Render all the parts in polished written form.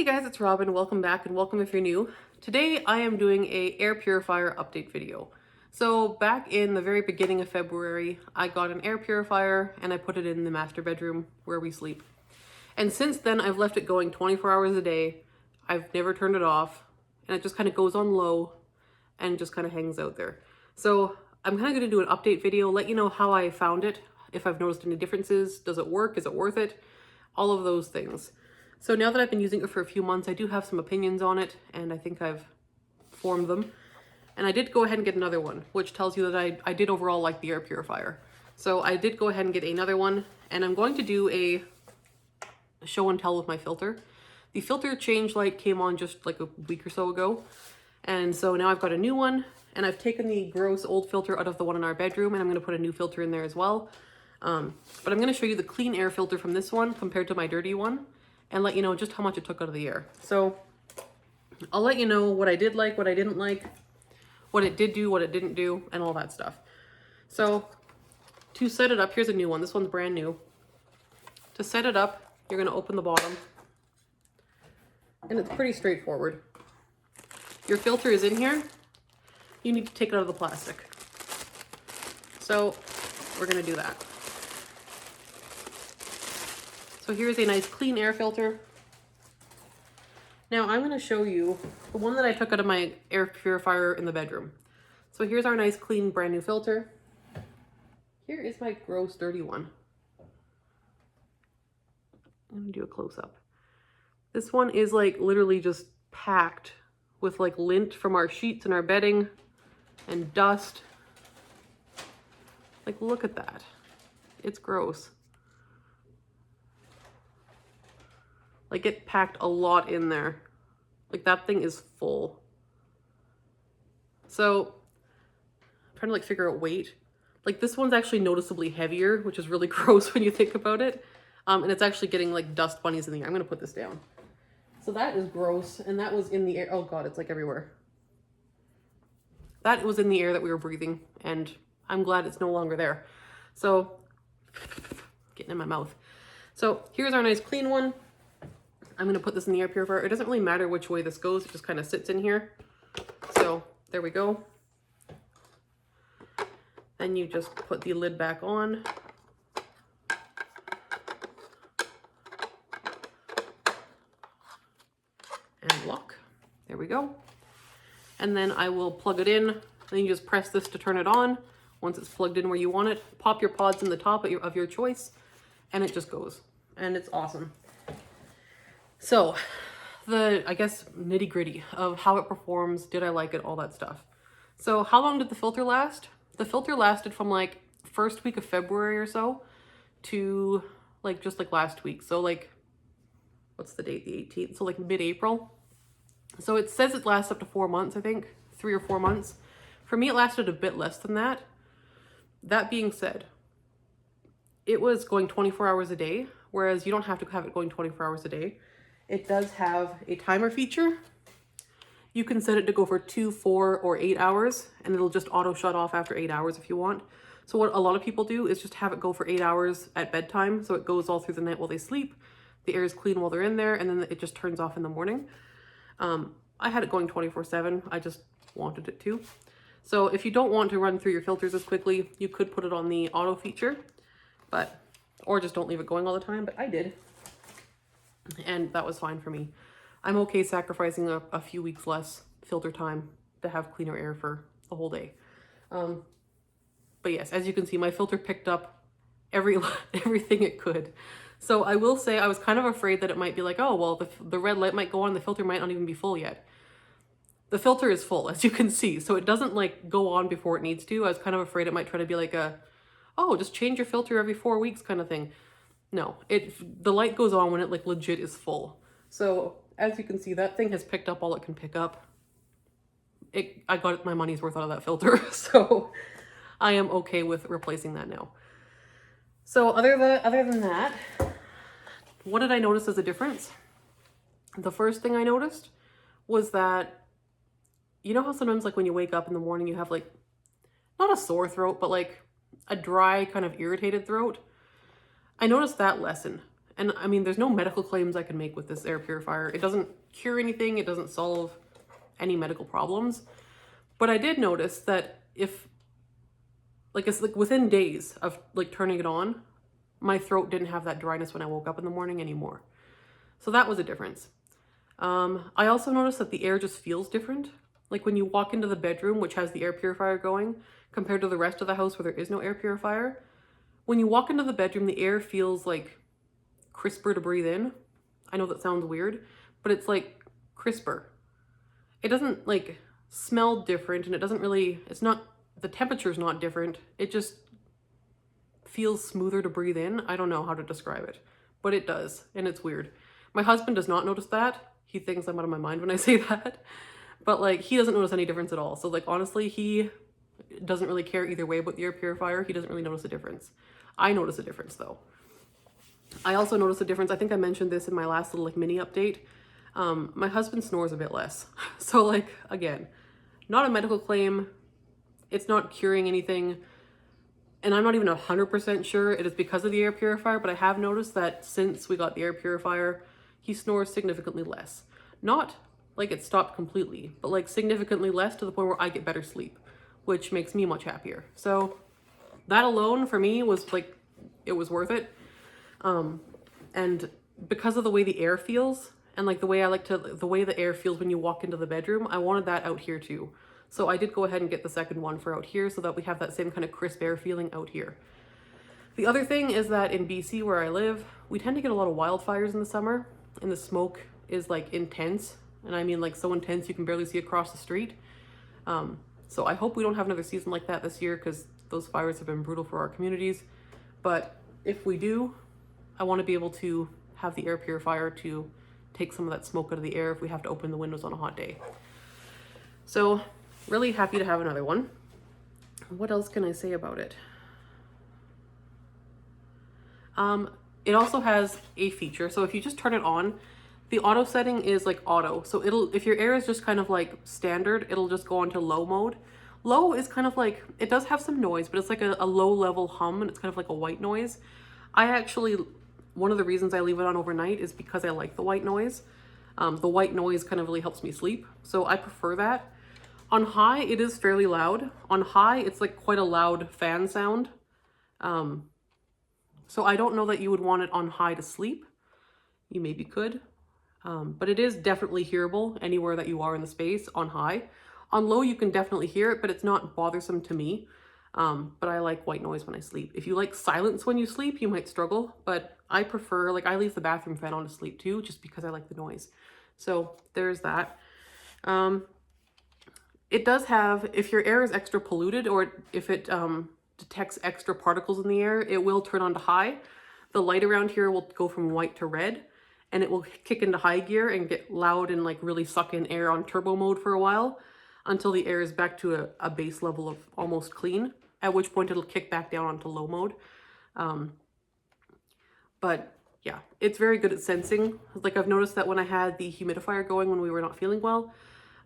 Hey guys, it's Robyn. Welcome back and welcome if you're new. Today I am doing a air purifier update video. So back in the very beginning of February, I got an air purifier and I put it in the master bedroom where we sleep. And since then I've left it going 24 hours a day. I've never turned it off and it just kind of goes on low and just kind of hangs out there. So I'm kind of going to do an update video, let you know how I found it, if I've noticed any differences, does it work, is it worth it, all of those things. So now that I've been using it for a few months, I do have some opinions on it, and I think I've formed them. And I did go ahead and get another one, which tells you that I did overall like the air purifier. So I did go ahead and get another one, and I'm going to do a show and tell with my filter. The filter change light came on just like a week or so ago, and so now I've got a new one, and I've taken the gross old filter out of the one in our bedroom, and I'm going to put a new filter in there as well. But I'm going to show you the clean air filter from this one compared to my dirty one, and let you know just how much it took out of the air. So I'll let you know what I did like, what I didn't like, what it did do, what it didn't do, and all that stuff. So to set it up, here's a new one. This one's brand new. To set it up, you're going to open the bottom, and it's pretty straightforward. Your filter is in here. You need to take it out of the plastic. So we're going to do that. So here's a nice clean air filter. Now I'm going to show you the one that I took out of my air purifier in the bedroom. So here's our nice clean brand new filter. Here is my gross dirty one. I'm going to do a close up. This one is like literally just packed with like lint from our sheets and our bedding and dust. Like, look at that. It's gross. Like, it packed a lot in there. Like, that thing is full. So I'm trying to like figure out weight. Like, this one's actually noticeably heavier, which is really gross when you think about it. And it's actually getting like dust bunnies in the air. I'm gonna put this down. So that is gross, and that was in the air. Oh God, it's like everywhere. That was in the air that we were breathing, and I'm glad it's no longer there. So, getting in my mouth. So here's our nice clean one. I'm going to put this in the air purifier. It doesn't really matter which way this goes. It just kind of sits in here. So there we go. Then you just put the lid back on. And lock. There we go. And then I will plug it in. Then you just press this to turn it on. Once it's plugged in where you want it, pop your pods in the top of your choice, and it just goes. And it's awesome. So, I guess nitty gritty of how it performs, did I like it, all that stuff. So how long did the filter last? The filter lasted from like first week of February or so to like just like last week. So like, what's the date? The 18th. So like mid-April. So it says it lasts up to 4 months, I think, 3 or 4 months. For me, it lasted a bit less than that. That being said, it was going 24 hours a day, whereas you don't have to have it going 24 hours a day. It does have a timer feature. You can set it to go for 2, 4, or 8 hours, and it'll just auto shut off after 8 hours if you want. So what a lot of people do is just have it go for 8 hours at bedtime, so it goes all through the night while they sleep. The air is clean while they're in there, and then it just turns off in the morning. I had it going 24/7. I just wanted it to. So if you don't want to run through your filters as quickly, you could put it on the auto feature, or just don't leave it going all the time, but I did. And that was fine for me. I'm okay sacrificing a few weeks less filter time to have cleaner air for the whole day. But yes, as you can see, my filter picked up everything it could. So I will say I was kind of afraid that it might be like, oh, well, the red light might go on, the filter might not even be full yet. The filter is full, as you can see, so it doesn't like go on before it needs to. I was kind of afraid it might try to be like oh, just change your filter every 4 weeks kind of thing. No, the light goes on when it like legit is full. So as you can see, that thing has picked up all it can pick up. I got my money's worth out of that filter, so I am okay with replacing that now. So other than that, what did I notice as a difference? The first thing I noticed was that, you know how sometimes like when you wake up in the morning you have like, not a sore throat, but like a dry kind of irritated throat? I noticed that lessen. And I mean, there's no medical claims I can make with this air purifier. It doesn't cure anything. It doesn't solve any medical problems. But I did notice that if, like, it's like within days of like turning it on, my throat didn't have that dryness when I woke up in the morning anymore. So that was a difference. I also noticed that the air just feels different. Like when you walk into the bedroom, which has the air purifier going, compared to the rest of the house where there is no air purifier, when you walk into the bedroom, the air feels like crisper to breathe in. I know that sounds weird, but it's like crisper. It doesn't like smell different, and it doesn't really, it's not, the temperature's not different. It just feels smoother to breathe in. I don't know how to describe it, but it does, and it's weird. My husband does not notice that. He thinks I'm out of my mind when I say that, but like he doesn't notice any difference at all. So like honestly, he doesn't really care either way about the air purifier. He doesn't really notice a difference. I notice a difference though. I also noticed a difference. I think I mentioned this in my last little like mini update. My husband snores a bit less. So like, again, not a medical claim. It's not curing anything. And I'm not even 100% sure it is because of the air purifier, but I have noticed that since we got the air purifier, he snores significantly less. Not like it stopped completely, but like significantly less to the point where I get better sleep, which makes me much happier. So that alone for me was like, it was worth it. And because of the way the air feels and like the way the air feels when you walk into the bedroom, I wanted that out here too. So I did go ahead and get the second one for out here so that we have that same kind of crisp air feeling out here. The other thing is that in BC where I live, we tend to get a lot of wildfires in the summer, and the smoke is like intense. And I mean like so intense you can barely see across the street. So I hope we don't have another season like that this year, because those fires have been brutal for our communities. But if we do, I want to be able to have the air purifier to take some of that smoke out of the air if we have to open the windows on a hot day. So really happy to have another one. What else can I say about it? It also has a feature. So if you just turn it on, the auto setting is like auto. So if your air is just kind of like standard, it'll just go into low mode. Low is kind of like, it does have some noise, but it's like a low level hum, and it's kind of like a white noise. One of the reasons I leave it on overnight is because I like the white noise. The white noise kind of really helps me sleep. So I prefer that. On high, it is fairly loud. On high, it's like quite a loud fan sound. So I don't know that you would want it on high to sleep. You maybe could. But it is definitely hearable anywhere that you are in the space on high. On low, you can definitely hear it, but it's not bothersome to me. But I like white noise when I sleep. If you like silence when you sleep, you might struggle, but I prefer, like I leave the bathroom fan on to sleep too, just because I like the noise. So there's that. It does have, if your air is extra polluted or if it detects extra particles in the air, it will turn on to high. The light around here will go from white to red, and it will kick into high gear and get loud and like really suck in air on turbo mode for a while until the air is back to a base level of almost clean, at which point it'll kick back down onto low mode. But yeah, it's very good at sensing. Like I've noticed that when I had the humidifier going when we were not feeling well,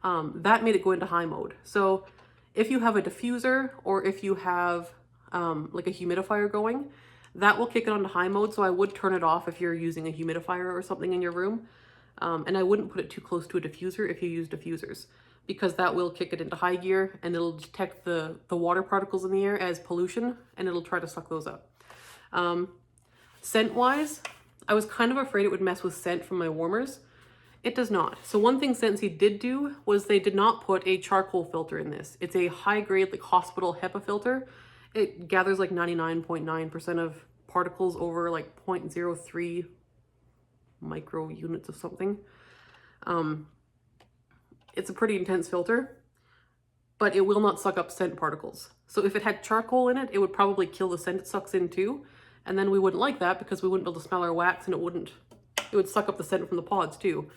that made it go into high mode. So if you have a diffuser or if you have like a humidifier going, that will kick it onto high mode. So I would turn it off if you're using a humidifier or something in your room. And I wouldn't put it too close to a diffuser if you use diffusers, because that will kick it into high gear and it'll detect the water particles in the air as pollution, and it'll try to suck those up. Scent wise, I was kind of afraid it would mess with scent from my warmers. It does not. So one thing Scentsy did do was they did not put a charcoal filter in this. It's a high grade like hospital HEPA filter. It gathers like 99.9% of particles over like 0.03 micro units of something. It's a pretty intense filter, but it will not suck up scent particles. So if it had charcoal in it, it would probably kill the scent it sucks in too. And then we wouldn't like that because we wouldn't be able to smell our wax, and it would suck up the scent from the pods too.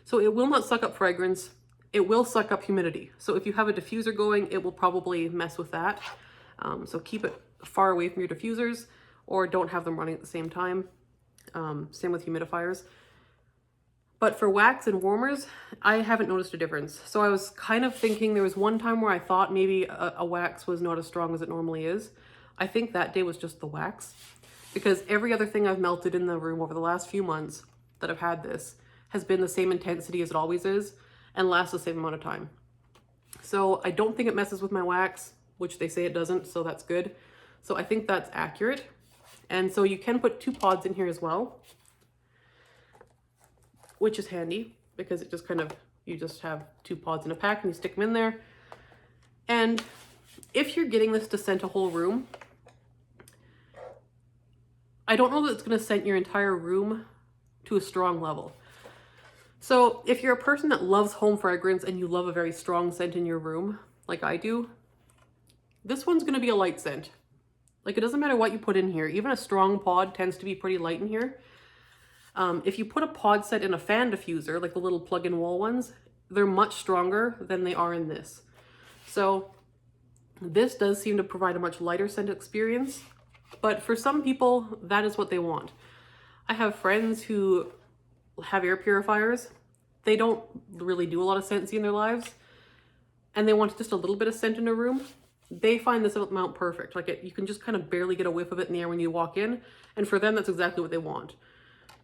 So it will not suck up fragrance. It will suck up humidity. So if you have a diffuser going, it will probably mess with that. So keep it far away from your diffusers, or don't have them running at the same time. Same with humidifiers. But for wax and warmers, I haven't noticed a difference. So I was kind of thinking, there was one time where I thought maybe a wax was not as strong as it normally is. I think that day was just the wax. because every other thing I've melted in the room over the last few months that I've had this has been the same intensity as it always is and lasts the same amount of time. So I don't think it messes with my wax, which they say it doesn't, so that's good. So I think that's accurate. And so you can put 2 pods in here as well, which is handy because it just kind of, you just have 2 pods in a pack and you stick them in there. And if you're getting this to scent a whole room, I don't know that it's going to scent your entire room to a strong level. So if you're a person that loves home fragrance and you love a very strong scent in your room, like I do, this one's going to be a light scent. Like, it doesn't matter what you put in here. Even a strong pod tends to be pretty light in here. If you put a pod set in a fan diffuser, like the little plug-in wall ones, they're much stronger than they are in this. So this does seem to provide a much lighter scent experience, but for some people, that is what they want. I have friends who have air purifiers. They don't really do a lot of scentsy in their lives, and they want just a little bit of scent in a room. They find this amount perfect. Like, you can just kind of barely get a whiff of it in the air when you walk in, and for them, that's exactly what they want.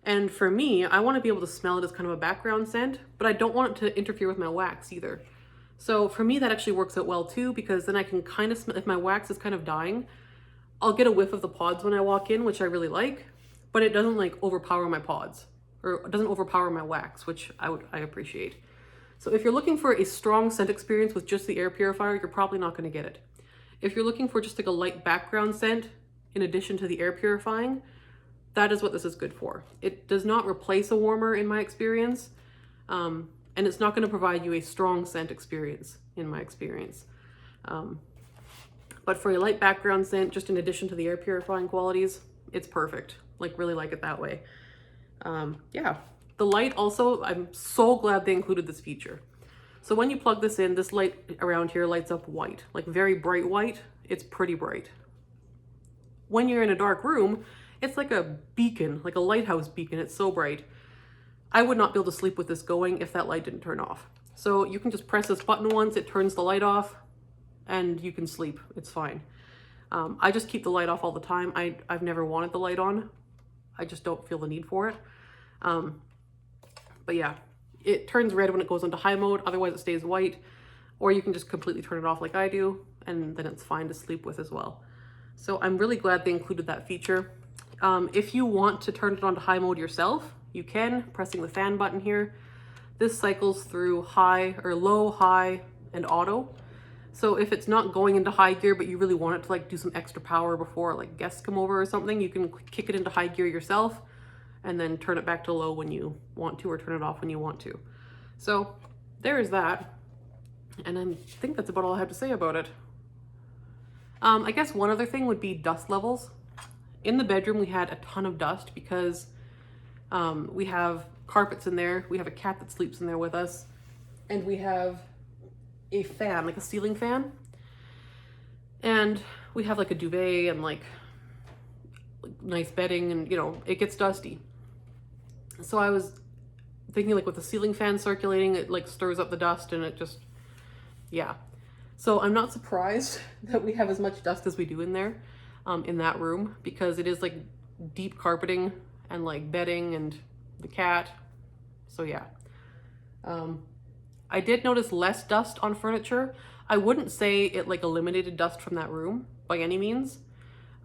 And for me, I want to be able to smell it as kind of a background scent, but I don't want it to interfere with my wax either. So for me, that actually works out well too, because then I can kind of smell, if my wax is kind of dying, I'll get a whiff of the pods when I walk in, which I really like, but it doesn't like overpower my pods, or it doesn't overpower my wax, which I appreciate. So if you're looking for a strong scent experience with just the air purifier, you're probably not going to get it. If you're looking for just like a light background scent in addition to the air purifying, that is what this is good for. It does not replace a warmer in my experience, and it's not going to provide you a strong scent experience in my experience. But for a light background scent, just in addition to the air purifying qualities, it's perfect. Like, really like it that way. Yeah, the light also, I'm so glad they included this feature. So when you plug this in, this light around here lights up white, like very bright white. It's pretty bright. When you're in a dark room, it's like a beacon, like a lighthouse beacon. It's so bright. I would not be able to sleep with this going if that light didn't turn off. So you can just press this button once, it turns the light off, and you can sleep. It's fine. I just keep the light off all the time. I've never wanted the light on. I just don't feel the need for it. But yeah, it turns red when it goes into high mode. Otherwise it stays white, or you can just completely turn it off like I do, and then it's fine to sleep with as well. So I'm really glad they included that feature. If you want to turn it on to high mode yourself, you can, pressing the fan button here. This cycles through high or low, high, and auto. So if it's not going into high gear, but you really want it to like do some extra power before like guests come over or something, you can kick it into high gear yourself and then turn it back to low when you want to, or turn it off when you want to. So there is that. And I think that's about all I have to say about it. I guess one other thing would be dust levels. In the bedroom, we had a ton of dust because we have carpets in there. We have a cat that sleeps in there with us. And we have a fan, like a ceiling fan. And we have like a duvet and like nice bedding, and you know, it gets dusty. So I was thinking, like, with the ceiling fan circulating, it like stirs up the dust, and it just, yeah. So I'm not surprised that we have as much dust as we do in there, in that room, because it is like deep carpeting and like bedding and the cat. So yeah. I did notice less dust on furniture. I wouldn't say it like eliminated dust from that room by any means.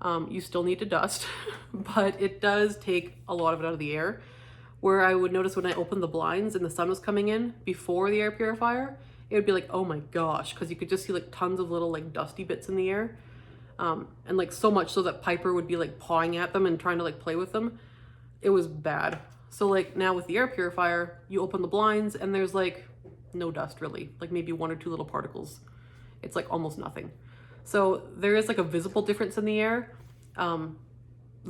You still need to dust, but it does take a lot of it out of the air. Where I would notice when I opened the blinds and the sun was coming in before the air purifier, it would be like, oh my gosh, because you could just see like tons of little like dusty bits in the air. And like so much so that Piper would be like pawing at them and trying to like play with them. It was bad. So like now with the air purifier, you open the blinds and there's like no dust really, like maybe 1 or 2 little particles. It's like almost nothing. So there is like a visible difference in the air.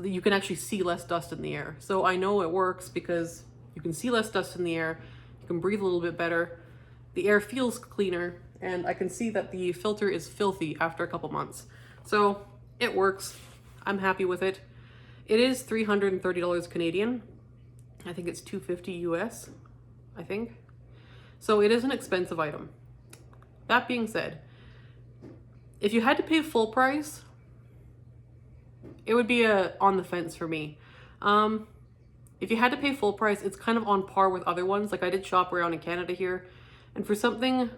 You can actually see less dust in the air. So I know it works because you can see less dust in the air. You can breathe a little bit better. The air feels cleaner, and I can see that the filter is filthy after a couple months. So it works. I'm happy with it. It is $330 Canadian. I think it's $250 US, I think. So it is an expensive item. That being said, if you had to pay full price, it would be on the fence for me. If you had to pay full price, it's kind of on par with other ones. Like I did shop around in Canada here, and for something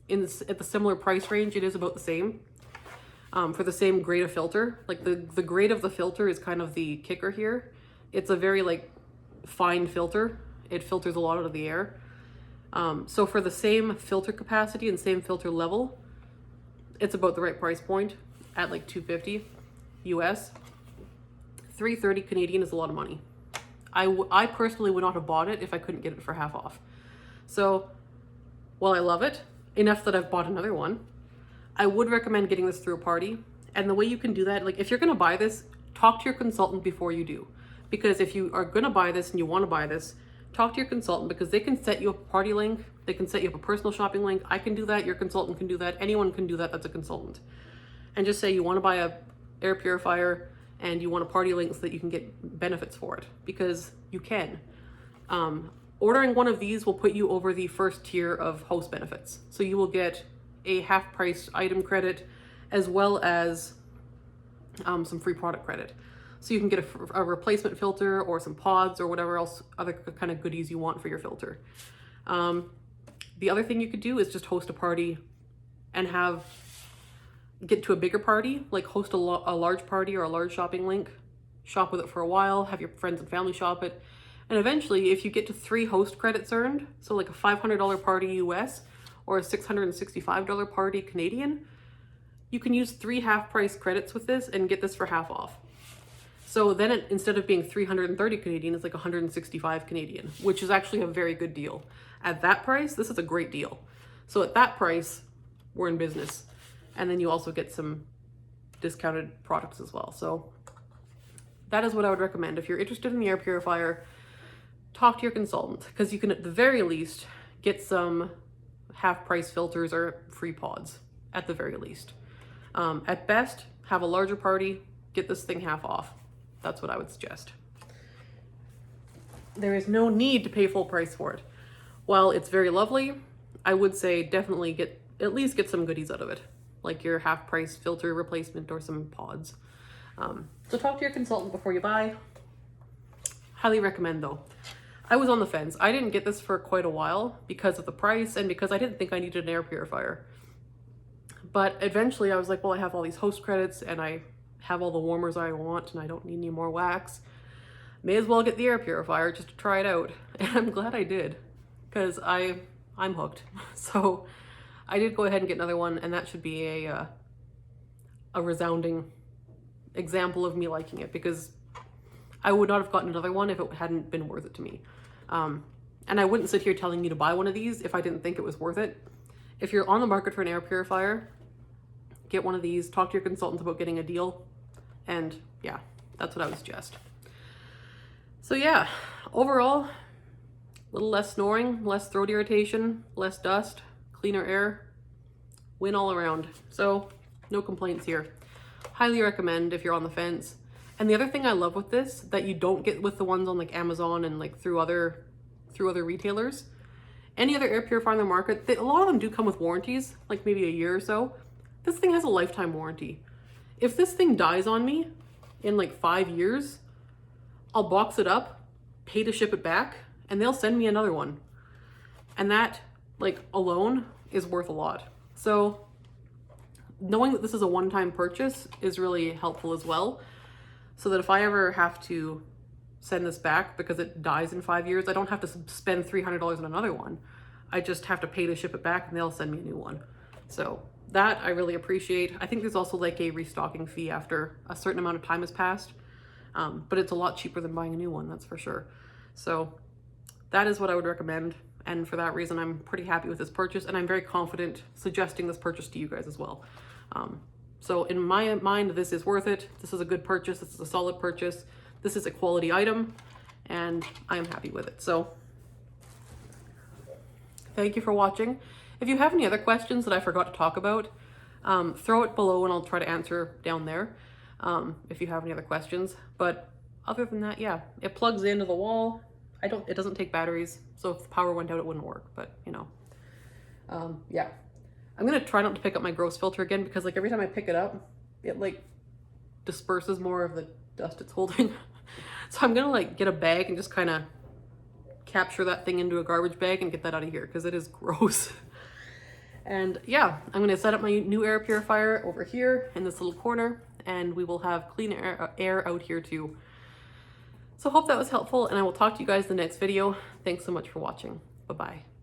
at the similar price range, it is about the same. For the same grade of filter, like the grade of the filter is kind of the kicker here. It's a very like fine filter. It filters a lot out of the air. So for the same filter capacity and same filter level, it's about the right price point at like $250 US. $330 Canadian is a lot of money. I personally would not have bought it if I couldn't get it for half off. So while I love it enough that I've bought another one, I would recommend getting this through a party. And the way you can do that, like if you're going to buy this, talk to your consultant before you do. Because if you are going to buy this and you want to buy this, talk to your consultant, because they can set you up a party link. They can set you up a personal shopping link. I can do that. Your consultant can do that. Anyone can do that that's a consultant. And just say you want to buy a air purifier and you want a party link so that you can get benefits for it, because you can. Ordering one of these will put you over the first tier of host benefits. So you will get a half price item credit as well as some free product credit. So you can get a replacement filter or some pods or whatever else, other kind of goodies you want for your filter. The other thing you could do is just host a party and get to a bigger party, like host a large party or a large shopping link, shop with it for a while, have your friends and family shop it. And eventually, if you get to 3 host credits earned, so like a $500 party US or a $665 party Canadian, you can use 3 half price credits with this and get this for half off. So then instead of being 330 Canadian, it's like 165 Canadian, which is actually a very good deal. At that price, this is a great deal. So at that price, we're in business. And then you also get some discounted products as well. So that is what I would recommend. If you're interested in the air purifier, talk to your consultant, because you can at the very least get some half price filters or free pods at the very least. At best, have a larger party, get this thing half off. That's what I would suggest. There is no need to pay full price for it. While it's very lovely, I would say definitely at least get some goodies out of it, like your half price filter replacement or some pods. So talk to your consultant before you buy. Highly recommend though. I was on the fence. I didn't get this for quite a while because of the price and because I didn't think I needed an air purifier. But eventually I was like, well, I have all these host credits and I have all the warmers I want and I don't need any more wax. May as well get the air purifier just to try it out. And I'm glad I did, because I'm hooked. So I did go ahead and get another one, and that should be a resounding example of me liking it, because I would not have gotten another one if it hadn't been worth it to me. And I wouldn't sit here telling you to buy one of these if I didn't think it was worth it. If you're on the market for an air purifier, get one of these, talk to your consultant about getting a deal, and yeah, that's what I would suggest. So yeah, overall, a little less snoring, less throat irritation, less dust, cleaner air, win all around. So no complaints here. Highly recommend if you're on the fence. And the other thing I love with this that you don't get with the ones on like Amazon and like through other retailers, any other air purifier on the market, a lot of them do come with warranties, like maybe a year or so. This thing has a lifetime warranty. If this thing dies on me in like 5 years, I'll box it up, pay to ship it back, and they'll send me another one. And that, like, alone is worth a lot. So knowing that this is a one-time purchase is really helpful as well, so that if I ever have to send this back because it dies in 5 years, I don't have to spend $300 on another one. I just have to pay to ship it back and they'll send me a new one. So that I really appreciate. I think there's also like a restocking fee after a certain amount of time has passed, but it's a lot cheaper than buying a new one, that's for sure. So that is what I would recommend. And for that reason, I'm pretty happy with this purchase, and I'm very confident suggesting this purchase to you guys as well. So in my mind, this is worth it. This is a good purchase. This is a solid purchase. This is a quality item, and I am happy with it. So thank you for watching. If you have any other questions that I forgot to talk about, throw it below and I'll try to answer down there if you have any other questions. But other than that, yeah, it plugs into the wall. It doesn't take batteries, so if the power went out, it wouldn't work, but you know. Yeah. I'm gonna try not to pick up my gross filter again, because like every time I pick it up, it like disperses more of the dust it's holding. So I'm gonna like get a bag and just kind of capture that thing into a garbage bag and get that out of here because it is gross. And yeah, I'm gonna set up my new air purifier over here in this little corner, and we will have clean air out here too. So hope that was helpful, and I will talk to you guys in the next video. Thanks so much for watching. Bye-bye.